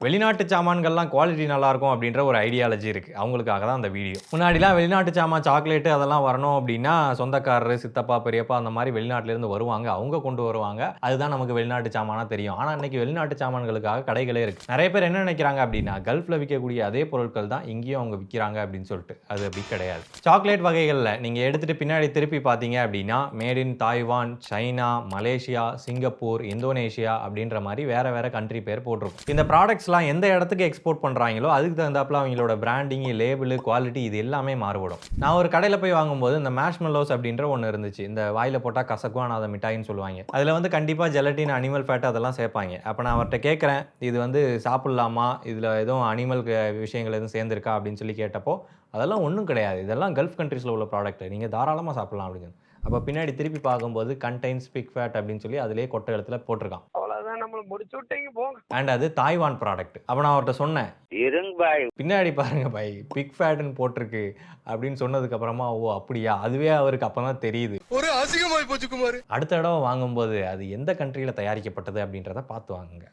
வெளிநாட்டு சாமான்கள்லாம் குவாலிட்டி நல்லாயிருக்கும் அப்படின்ற ஒரு ஐடியாலஜி இருக்குது, அவங்களுக்காக தான் அந்த வீடியோ. முன்னாடிலாம் வெளிநாட்டு சாமான் சாக்லேட்டு அதெல்லாம் வரணும் அப்படின்னா சொந்தக்காரரு, சித்தப்பா, பெரியப்பா அந்த மாதிரி வெளிநாட்டிலேருந்து வருவாங்க, அவங்க கொண்டு வருவாங்க. அதுதான் நமக்கு வெளிநாட்டு சாமானாக தெரியும். ஆனால் இன்னைக்கு வெளிநாட்டு சாமான்களுக்காக கடைகளே இருக்குது. நிறைய பேர் என்ன நினைக்கிறாங்க அப்படின்னா கல்ஃபில் விற்கக்கூடிய அதே பொருட்கள் தான் இங்கேயும் அவங்க விற்கிறாங்க அப்படின்னு சொல்லிட்டு. அது அப்படி கிடையாது. சாக்லேட் வகைகளில் நீங்கள் எடுத்துகிட்டு பின்னாடி திருப்பி பார்த்தீங்க அப்படின்னா made in Taiwan, China, Malaysia, Singapore, Indonesia அப்படின்ற மாதிரி வேற வேற கண்ட்ரி பேர் போட்டிருக்கும். இந்த ப்ராடக்ட்ஸ்லாம் எந்த இடத்துக்கு எக்ஸ்போர்ட் பண்ணுறாங்களோ அதுக்கு தகுந்தாப்புல அவங்களோட பிராண்டிங், லேபிள், குவாலிட்டி இது எல்லாமே மாறுபடும். நான் ஒரு கடையில் போய் வாங்கும்போது இந்த மேஷ்மெல்லோஸ் அப்படின்ற ஒன்று இருந்துச்சு. இந்த வாயில் போட்டால் கசக்கும் அதை மிட்டாயின்னு சொல்லுவாங்க. அதில் வந்து கண்டிப்பாக ஜெலட்டின், அனிமல் ஃபேட் அதெல்லாம் சேர்ப்பாங்க. அப்போ நான் அவர்கிட்ட கேட்குறேன், இது வந்து சாப்பிட்லாமா, இதில் எதுவும் அனிமல் விஷயங்கள் எதுவும் சேர்ந்துருக்கா அப்படின்னு சொல்லி கேட்டப்போ அதெல்லாம் ஒன்றும் கிடையாது, இதெல்லாம் கல்ஃப் கண்ட்ரீஸில் உள்ள ப்ராடக்ட், நீங்கள் தாராளமாக சாப்பிட்லாம் அப்படின்னு. அப்போ பின்னாடி திருப்பி பார்க்கும்போது கண்டைன்ஸ் பிக் ஃபேட் அப்படின்னு சொல்லி அதிலே கொட்டை இடத்துல போட்டிருக்கான். அவ்வளவுதான், நம்மள முடிச்சு விட்டீங்க போங்க. அண்ட் அது தாய்வான் ப்ராடக்ட். அப்போ நான் அவர்கிட்ட சொன்னேன், இருங்க பாய், பின்னாடி பாருங்க பாய் பிக் ஃபேட்னு போட்டிருக்கு அப்படின்னு சொன்னதுக்கு அப்புறமா ஓ அப்படியா, அதுவே அவருக்கு அப்போ தான் தெரியுது. ஒரு அசிங்கமாய் போச்சு குமார். அடுத்த தடவை வாங்கும்போது அது எந்த கண்ட்ரியில் தயாரிக்கப்பட்டது அப்படின்றத பார்த்து வாங்குங்க.